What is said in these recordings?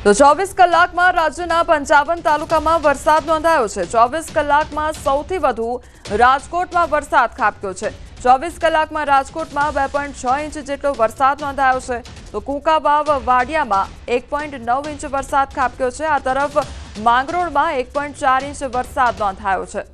તો 24 કલાકમાં રાજ્યના 55 તાલુકામાં વરસાદ નોંધાયો છે। 24 કલાકમાં સૌથી વધુ રાજકોટમાં વરસાદ ખાબક્યો છે। 24 કલાકમાં રાજકોટમાં 2.6 ઇંચ જેટલો વરસાદ નોંધાયો છે। તો કુંકાવાવ વાડિયામાં 1.9 ઇંચ વરસાદ ખાબક્યો છે। આ તરફ માંગરોળમાં 1.4 ઇંચ વરસાદ નોંધાયો છે।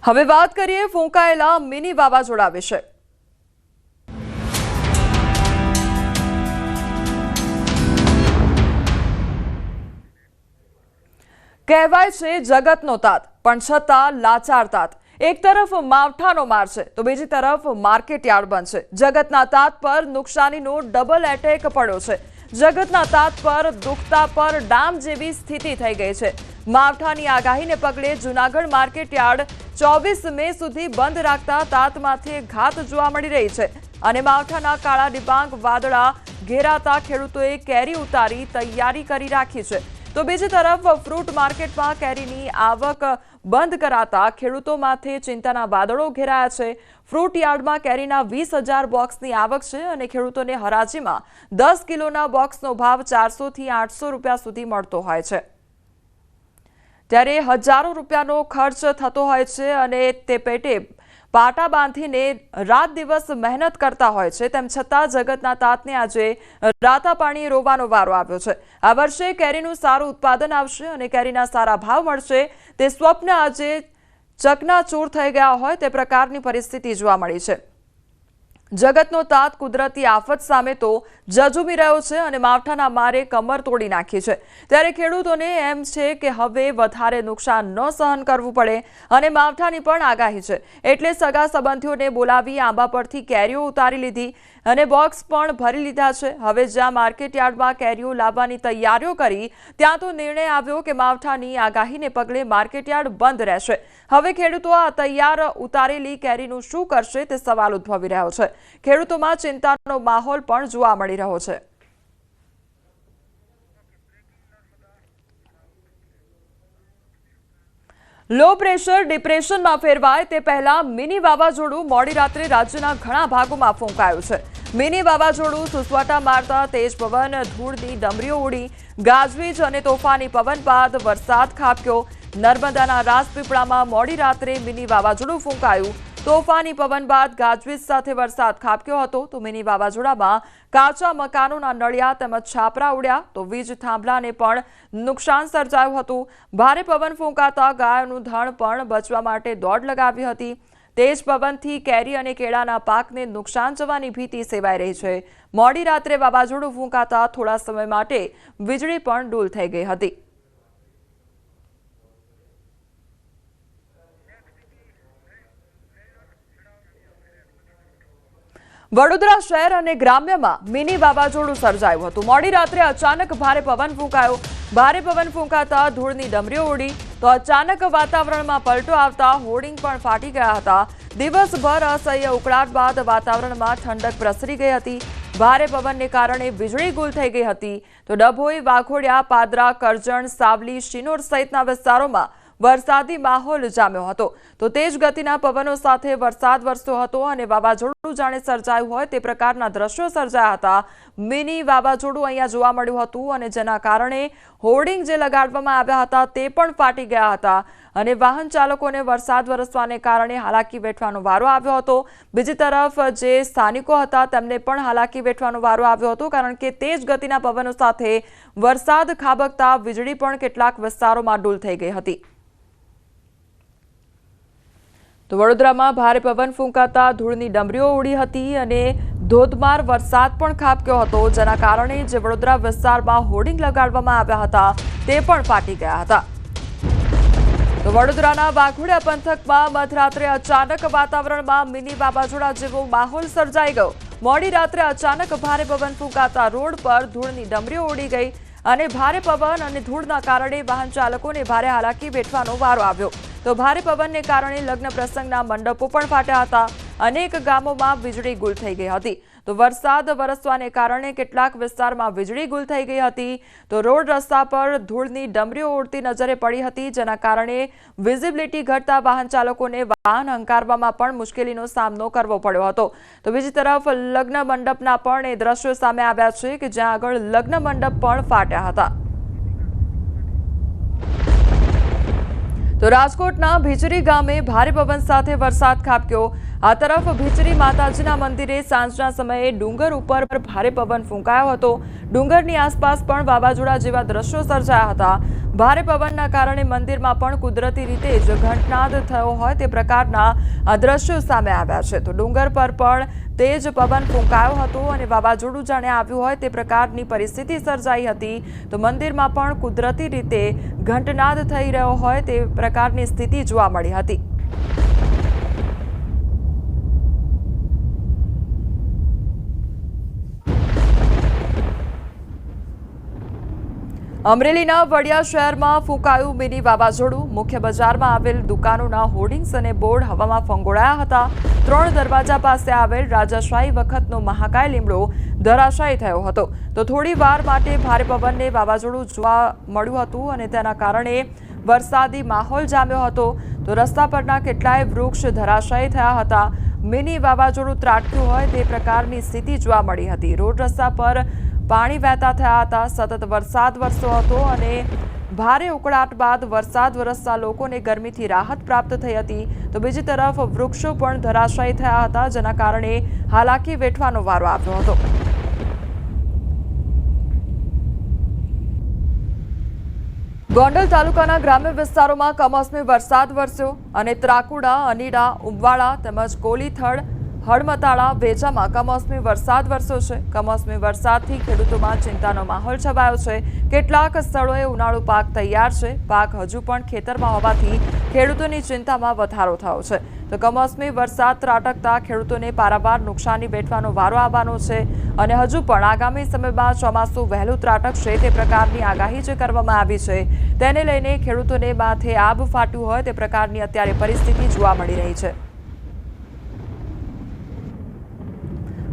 હવે વાત કરીએ ફૂંકાયેલા મિની વાવાઝોડા વિશે। કહેવાય છે જગતનો તાત, પણ છતાં લાચાર તાત। એક તરફ માવઠાનો માર છે તો બીજી તરફ માર્કેટ યાર્ડ બંધ છે। જગતના તાત પર નુકસાનીનો ડબલ એટેક પડ્યો છે। જગતના તાત પર દુખતા પર ડામ જેવી સ્થિતિ થઈ ગઈ છે। માવઠાની આગાહીને પગલે જૂનાગઢ માર્કેટ યાર્ડ 24 મે સુધી બંધ રાખતા તાતમાંથી ઘાત જોવા મળી રહી છે અને માવઠાના કાળા ડિબાંગ વાદળા ઘેરાતા ખેડૂતોએ કેરી ઉતારી તૈયારી કરી રાખી છે। તો બીજી તરફ ફ્રૂટ માર્કેટમાં કેરીની આવક બંધ કરાતા ખેડૂતોમાંથી ચિંતાના વાદળો ઘેરાયા છે। ફ્રૂટ યાર્ડમાં કેરીના 20,000 બોક્સની આવક છે અને ખેડૂતોને હરાજીમાં 10 કિલોના બોક્સનો ભાવ 400 થી 800 રૂપિયા સુધી મળતો હોય છે। ત્યારે હજારો રૂપિયાનો ખર્ચ થતો હોય છે અને તે પેટે પાટા બાંધીને રાત દિવસ મહેનત કરતા હોય છે। તેમ છતાં જગતના તાતને આજે રાતા પાણી રોવાનો વારો આવ્યો છે। આ વર્ષે કેરીનું સારું ઉત્પાદન આવશે અને કેરીના સારા ભાવ મળશે તે સ્વપ્ન આજે ચકનાચૂર થઈ ગયા હોય તે પ્રકારની પરિસ્થિતિ જોવા મળી છે। જગતનો તાત કુદરતી આફત સામે તો ઝઝૂમી રહ્યો છે અને માવઠાના મારે કમર તોડી નાખી છે। ત્યારે ખેડૂતોને એમ છે કે હવે વધારે નુકસાન ન સહન કરવું પડે અને માવઠાની પણ આગાહી છે એટલે સગા સંબંધીઓને બોલાવી આંબા પરથી કેરીઓ ઉતારી લીધી અને બોક્સ પણ ભરી લીધા છે। હવે જ્યાં માર્કેટ યાર્ડમાં કેરીઓ લાવવાની તૈયારીઓ કરી ત્યાં તો નિર્ણય આવ્યો કે માવઠાની આગાહીને પગલે માર્કેટ યાર્ડ બંધ રહેશે। હવે ખેડૂતો આ તૈયાર ઉતારેલી કેરીનું શું કરશે તે સવાલ ઉદ્ભવી રહ્યો છે। ખેડૂતોમાં ચિંતાનો માહોલ પણ જોવા મળી રહ્યો છે। લો પ્રેશર ડિપ્રેશનમાં ફેરવાય તે પહેલા મિની વાવાઝોડું મોડી રાત્રે રાજ્યના ઘણા ભાગોમાં ફૂંકાયું છે। મિની વાવાઝોડું સુસવાટા મારતા તેજ પવન, ધૂળની ડમરીઓ ઉડી, ગાજવીજ અને તોફાની પવન બાદ વરસાદ ખાબક્યો। નર્મદાના રાજપીપળામાં મોડી રાત્રે મિની વાવાઝોડું ફૂંકાયું। તોફાની પવન બાદ ગાજવીજ સાથે વરસાદ ખાબક્યો હતો। તો મિની વાવાઝોડામાં કાચા મકાનોના નળિયા તેમજ છાપરા ઉડ્યા તો વીજ થાંભલાને પણ નુકસાન સર્જાયું હતું। ભારે પવન ફૂંકાતા ગાયોનું ધણ પણ બચવા માટે દોડ લગાવી હતી। તેજ પવનથી કેરી અને કેળાના પાકને નુકસાન જવાની ભીતિ સેવાઈ રહી છે। મોડી રાત્રે વાવાઝોડું ફૂંકાતા થોડા સમય માટે વીજળી પણ ડૂલ થઈ ગઈ હતી। વડોદરા શહેર અને ગ્રામ્યમાં મિની વાવાઝોડું સર્જાયું હતું। મોડી રાત્રે અચાનક ભારે પવન ફૂંકાયો। ભારે પવન ફૂંકાતા ધૂળની ડમરીઓ ઉડી તો અચાનક વાતાવરણમાં પલટો આવતા હોર્ડિંગ પણ ફાટી ગયા હતા। દિવસભર અસહ્ય ઉકળાટ બાદ વાતાવરણમાં ઠંડક પ્રસરી ગઈ હતી। ભારે પવનને કારણે વીજળી ગુલ થઈ ગઈ હતી। તો ડભોઈ, વાઘોડિયા, પાદરા, કરજણ, સાવલી, શિનોર સહિતના વિસ્તારોમાં વરસાદી માહોલ જામ્યો હતો। તો તેજ ગતિના પવનો સાથે વરસાદ વરસ્યો હતો અને વાવાઝોડું જાણે સર્જાયું હોય તે પ્રકારના દ્રશ્યો સર્જાયા હતા। મિની વાવાઝોડું અહીંયા જોવા મળ્યું હતું અને જેના કારણે હોર્ડિંગ જે લગાડવામાં આવ્યા હતા તે પણ ફાટી ગયા હતા અને વાહન ચાલકોને વરસાદ વરસવાને કારણે હાલાકી વેઠવાનો વારો આવ્યો હતો। બીજી તરફ જે સ્થાનિકો હતા તેમને પણ હાલાકી વેઠવાનો વારો આવ્યો હતો કારણ કે તેજ ગતિના પવનો સાથે વરસાદ ખાબકતા વીજળી પણ કેટલાક વિસ્તારોમાં ડૂલ થઈ ગઈ હતી। તો વડોદરામાં ભારે પવન ફૂંકાતા ધૂળની ડમરીઓ ઉડી હતી અને ધોધમાર વરસાદ પણ ખાબક્યો હતો જેના કારણે જે વડોદરા વિસ્તારમાં હોર્ડિંગ લગાડવામાં આવ્યા હતા તે પણ ફાટી ગયા હતા। તો વડોદરાના વાઘોડિયા પંથકમાં મધરાત્રે અચાનક વાતાવરણમાં મિની વાવાઝોડા જેવો માહોલ સર્જાઈ ગયો। મોડી રાત્રે અચાનક ભારે પવન ફૂંકાતા રોડ પર ધૂળની ડમરીઓ ઉડી ગઈ અને ભારે પવન અને ધૂળના કારણે વાહન ચાલકોને ભારે હાલાકી વેઠવાનો વારો આવ્યો। તો ભારે પવનને કારણે લગ્ન પ્રસંગના મંડપો પણ ફાટ્યા હતા। અનેક ગામોમાં વીજળી ગુલ થઈ ગઈ હતી। તો વરસાદ વરસવાને કારણે કેટલાક વિસ્તારમાં વીજળી ગુલ થઈ ગઈ હતી, તો રોડ રસ્તા પર ધૂળની ડમરીઓ ઉડતી નજરે પડી હતી, જેના કારણે વિઝિબિલિટી ઘટતા વાહન ચાલકોને વાહન હંકારવામાં પણ મુશ્કેલીનો સામનો કરવો પડ્યો હતો। તો બીજી તરફ લગ્ન મંડપના પણ એ દ્રશ્યો સામે આવ્યા છે કે જ્યાં આગળ લગ્ન મંડપ પણ ફાટ્યા હતા। તો રાજકોટના ભીચરી ગામે ભારે પવન સાથે વરસાદ ખાબક્યો। આ તરફ ભીચરી માતાજીના મંદિરે સાંજના સમયે ડુંગર ઉપર ભારે પવન ફૂંકાયો હતો। ડુંગરની આસપાસ પણ વાવાઝોડા જેવા દ્રશ્યો સર્જાયા હતા। ભારે પવનના કારણે મંદિરમાં પણ કુદરતી રીતે જ ઘંટનાદ થયો હોય તે પ્રકારના આ દ્રશ્યો સામે આવ્યા છે। તો ડુંગર પર પણ તેજ પવન ફૂંકાયો હતો અને વાવાઝોડું જાણે આવ્યું હોય તે પ્રકારની પરિસ્થિતિ સર્જાઈ હતી। તો મંદિરમાં પણ કુદરતી રીતે ઘંટનાદ થઈ રહ્યો હોય તે પ્રકારની સ્થિતિ જોવા મળી હતી। અમરેલીના વડિયા શહેરમાં ફૂંકાયું મિની વાવાઝોડું। મુખ્ય બજારમાં આવેલ દુકાનોના હોર્ડિંગ્સ અને બોર્ડ હવામાં ફંગોળાયા હતા। 3 દરવાજા પાસે આવેલ રાજાશાહી વખતનો મહાકાય લીમડો ધરાશાયી થયો હતો। તો થોડી વાર માટે ભારે પવનને વાવાઝોડું જોવા મળ્યું હતું અને તેના કારણે વરસાદી માહોલ જામ્યો હતો। તો રસ્તા પરના કેટલાય વૃક્ષ ધરાશાયી થયા હતા। મિની વાવાઝોડું ત્રાટક્યું હોય તે પ્રકારની સ્થિતિ જોવા મળી હતી। રોડ રસ્તા પર પાણી વહેતા થયા હતા। સતત વરસાદ વરસ્યો હતો અને ભારે ઉકળાટ બાદ વરસાદ વરસતા લોકોને ગરમીથી રાહત પ્રાપ્ત થઈ હતી। તો બીજી તરફ વૃક્ષો પણ ધરાશાયી થયા હતા, જેના કારણે હાલાકી વેઠવાનો વારો આવ્યો હતો। ગોંડલ તાલુકાના ગ્રામ્ય વિસ્તારોમાં કમોસમી વરસાદ વરસ્યો અને ત્રાકુડા, અનીડા, ઉમવાડા તેમજ કોલીથડ, હળમતાળા, વેજામાં કમોસમી વરસાદ વરસ્યો છે। કમોસમી વરસાદથી ખેડૂતોમાં ચિંતાનો માહોલ છવાયો છે। કેટલાક સ્થળોએ ઉનાળુ પાક તૈયાર છે। પાક હજુ પણ ખેતરમાં હોવાથી ખેડૂતોની ચિંતામાં વધારો થયો છે। તો કમોસમી વરસાદ ત્રાટકતા ખેડૂતોને પારાવાર નુકસાની વેઠવાનો વારો આવવાનો છે અને હજુ પણ આગામી સમયમાં ચોમાસું વહેલું ત્રાટકશે તે પ્રકારની આગાહી જે કરવામાં આવી છે તેને લઈને ખેડૂતોને માથે આબ ફાટ્યું હોય તે પ્રકારની અત્યારે પરિસ્થિતિ જોવા મળી રહી છે।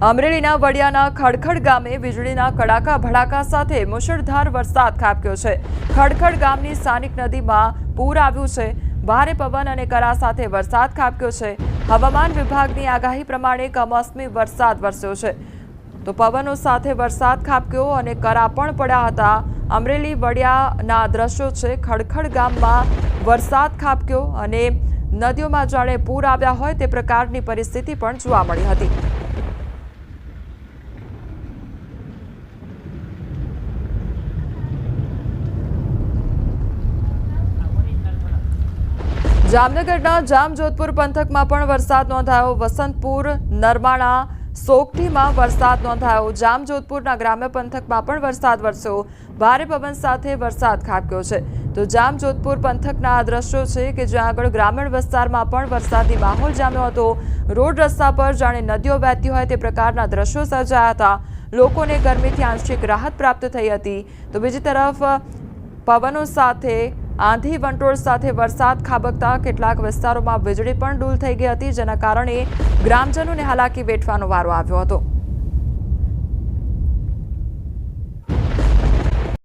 અમરેલીના વડિયાના ખડખડ ગામે વીજળીના કડાકા ભડાકા સાથે મુશળધાર વરસાદ ખાબક્યો છે। ખડખડ ગામની સ્થાનિક નદીમાં પૂર આવ્યું છે। ભારે પવન અને કરા સાથે વરસાદ ખાબક્યો છે। હવામાન વિભાગની આગાહી પ્રમાણે કમોસમી વરસાદ વરસ્યો છે। તો પવનો સાથે વરસાદ ખાબક્યો અને કરા પણ પડ્યા હતા। અમરેલી વડિયાના દ્રશ્યો છે। ખડખડ ગામમાં વરસાદ ખાબક્યો અને નદીઓમાં જાણે પૂર આવ્યા હોય તે પ્રકારની પરિસ્થિતિ પણ જોવા મળી હતી। જામનગરના જામજોધપુર પંથકમાં પણ વરસાદ નોંધાયો। વસંતપુર, નરમાણા, સોગઠીમાં વરસાદ નોંધાયો। જામજોધપુરના ગ્રામ્ય પંથકમાં પણ વરસાદ વરસ્યો। ભારે પવન સાથે વરસાદ ખાબક્યો છે। તો જામજોધપુર પંથકના આ દ્રશ્યો છે કે જ્યાં આગળ ગ્રામીણ વિસ્તારમાં પણ વરસાદી માહોલ જામ્યો હતો। રોડ રસ્તા પર જાણે નદીઓ વહેતી હોય તે પ્રકારના દ્રશ્યો સર્જાયા હતા। લોકોને ગરમીથી આંશિક રાહત પ્રાપ્ત થઈ હતી। તો બીજી તરફ પવનો સાથે આંધી વંટોળ સાથે વરસાદ ખાબકતા કેટલાક વિસ્તારોમાં વીજળી પણ ડૂલ થઈ ગઈ હતી, જેના કારણે ગ્રામજનોને હાલાકી વેઠવાનો વારો આવ્યો હતો।